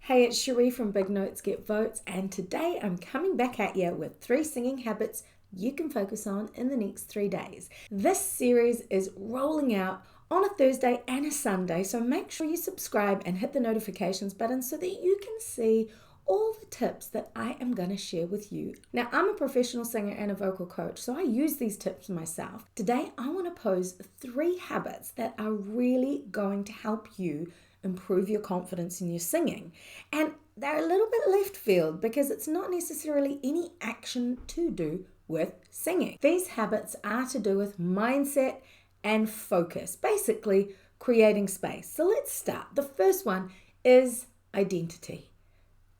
Hey, it's Cherie from Big Notes Get Votes, and today I'm coming back at you with 3 singing habits you can focus on in the next 3 days. This series is rolling out on a Thursday and a Sunday, so make sure you subscribe and hit the notifications button so that you can see all the tips that I am going to share with you. Now, I'm a professional singer and a vocal coach, so I use these tips myself. Today, I want to pose 3 habits that are really going to help you improve your confidence in your singing. And they're a little bit left field because it's not necessarily any action to do with singing. These habits are to do with mindset and focus, basically creating space. So let's start. The first one is identity.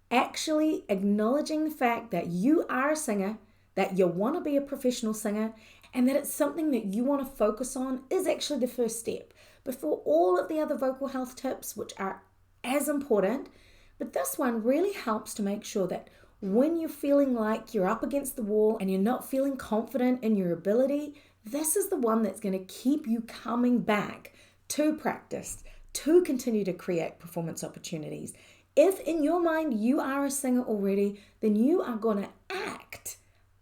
Actually acknowledging the fact that you are a singer, that you want to be a professional singer, and that it's something that you want to focus on is actually the first step before all of the other vocal health tips, which are as important. But this one really helps to make sure that when you're feeling like you're up against the wall and you're not feeling confident in your ability, this is the one that's going to keep you coming back to practice, to continue to create performance opportunities. If in your mind you are a singer already, then you are going to act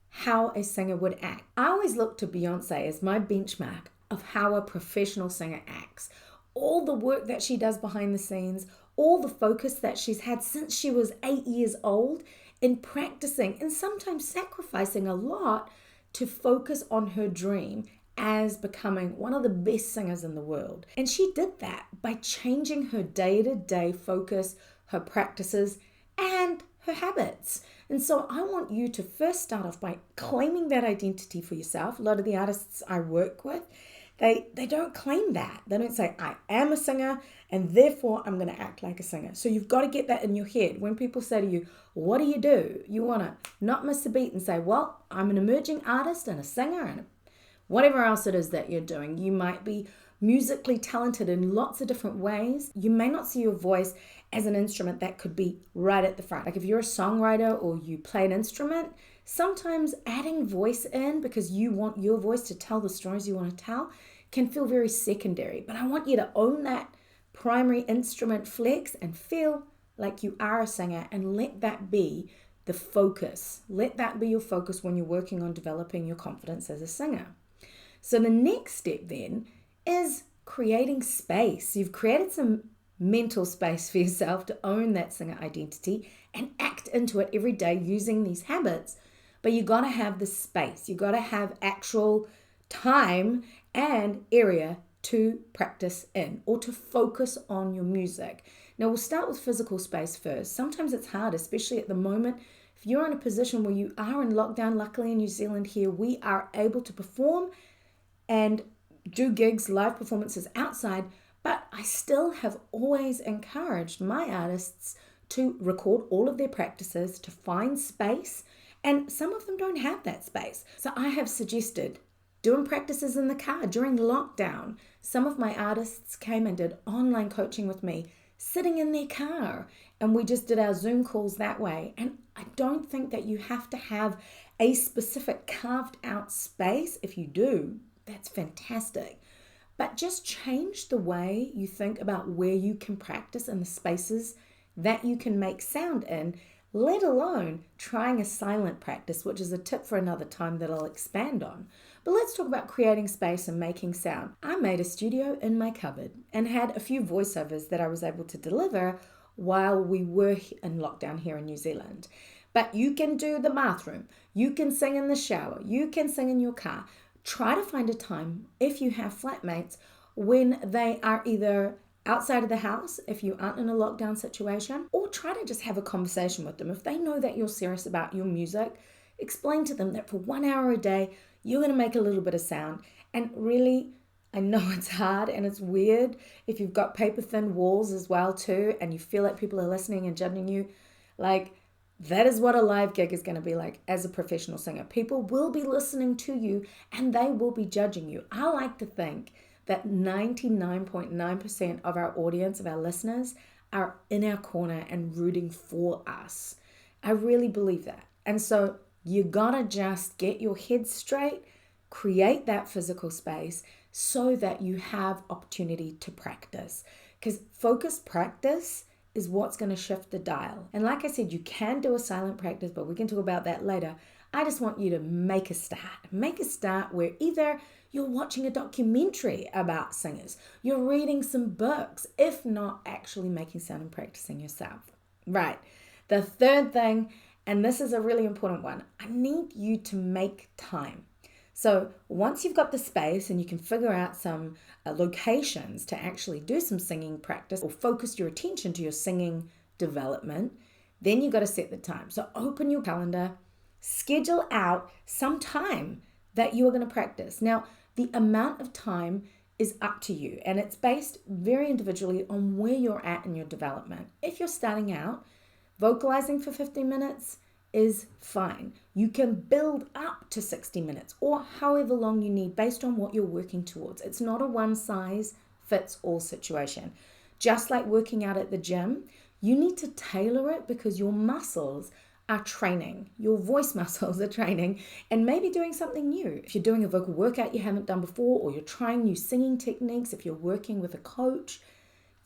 how a singer would act. I always look to Beyonce as my benchmark of how a professional singer acts. All the work that she does behind the scenes, all the focus that she's had since she was 8 years old in practicing and sometimes sacrificing a lot to focus on her dream as becoming one of the best singers in the world. And she did that by changing her day-to-day focus, her practices, and her habits. And so I want you to first start off by claiming that identity for yourself. A lot of the artists I work with, they don't claim that. They don't say, I am a singer and therefore I'm going to act like a singer. So you've got to get that in your head. When people say to you, what do? You want to not miss a beat and say, well, I'm an emerging artist and a singer and whatever else it is that you're doing. You might be musically talented in lots of different ways. You may not see your voice as an instrument that could be right at the front. Like if you're a songwriter or you play an instrument, sometimes adding voice in because you want your voice to tell the stories you want to tell can feel very secondary. But I want you to own that primary instrument flex and feel like you are a singer and let that be the focus. Let that be your focus when you're working on developing your confidence as a singer. So the next step then is creating space. You've created some mental space for yourself to own that singer identity and act into it every day using these habits. But you got to have the space. You got to have actual time and area to practice in or to focus on your music. Now we'll start with physical space first. Sometimes it's hard, especially at the moment. If you're in a position where you are in lockdown, luckily in New Zealand here, we are able to perform and do gigs, live performances outside, but I still have always encouraged my artists to record all of their practices, to find space, and some of them don't have that space. So I have suggested doing practices in the car during lockdown. Some of my artists came and did online coaching with me, sitting in their car, and we just did our Zoom calls that way. And I don't think that you have to have a specific carved out space. If you do, that's fantastic. But just change the way you think about where you can practice and the spaces that you can make sound in, let alone trying a silent practice, which is a tip for another time that I'll expand on. But let's talk about creating space and making sound. I made a studio in my cupboard and had a few voiceovers that I was able to deliver while we were in lockdown here in New Zealand. But you can do the bathroom, you can sing in the shower, you can sing in your car. Try to find a time, if you have flatmates, when they are either outside of the house, if you aren't in a lockdown situation, or try to just have a conversation with them. If they know that you're serious about your music, explain to them that for 1 hour a day, you're going to make a little bit of sound. And really, I know it's hard and it's weird if you've got paper thin walls as well too, and you feel like people are listening and judging you. Like, that is what a live gig is going to be like as a professional singer. People will be listening to you and they will be judging you. I like to think that 99.9% of our audience, of our listeners, are in our corner and rooting for us. I really believe that. And so you gotta just get your head straight, create that physical space so that you have opportunity to practice. Because focused practice is what's going to shift the dial. And like I said, you can do a silent practice, but we can talk about that later. I just want you to make a start. Make a start where either you're watching a documentary about singers, you're reading some books, if not actually making sound and practicing yourself. Right. The third thing, and this is a really important one, I need you to make time. So once you've got the space and you can figure out some locations to actually do some singing practice or focus your attention to your singing development, then you've got to set the time. So open your calendar, schedule out some time that you are going to practice. Now, the amount of time is up to you, and it's based very individually on where you're at in your development. If you're starting out, vocalizing for 15 minutes is fine. You can build up to 60 minutes or however long you need based on what you're working towards. It's not a one size fits all situation. Just like working out at the gym, you need to tailor it because your muscles are training, your voice muscles are training, and maybe doing something new. If you're doing a vocal workout you haven't done before, or you're trying new singing techniques, if you're working with a coach,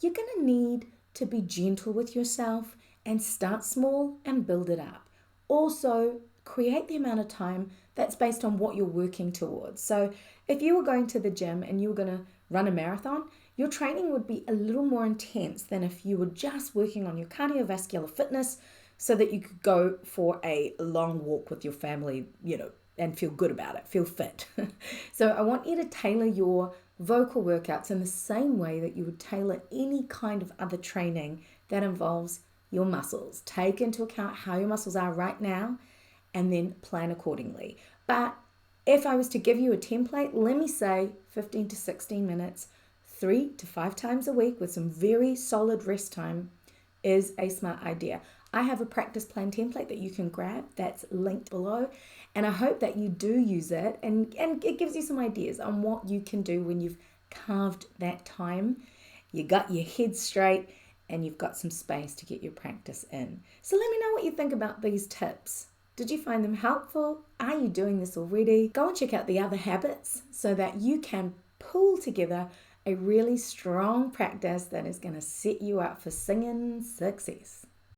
you're going to need to be gentle with yourself and start small and build it up. Also, create the amount of time that's based on what you're working towards. So if you were going to the gym and you were going to run a marathon, your training would be a little more intense than if you were just working on your cardiovascular fitness so that you could go for a long walk with your family, and feel good about it, feel fit. So I want you to tailor your vocal workouts in the same way that you would tailor any kind of other training that involves your muscles. Take into account how your muscles are right now and then plan accordingly. But if I was to give you a template, let me say 15 to 16 minutes, 3 to 5 times a week with some very solid rest time is a smart idea. I have a practice plan template that you can grab that's linked below, and I hope that you do use it and it gives you some ideas on what you can do when you've carved that time, you got your head straight, and you've got some space to get your practice in. So let me know what you think about these tips. Did you find them helpful? Are you doing this already? Go and check out the other habits so that you can pull together a really strong practice that is going to set you up for singing success.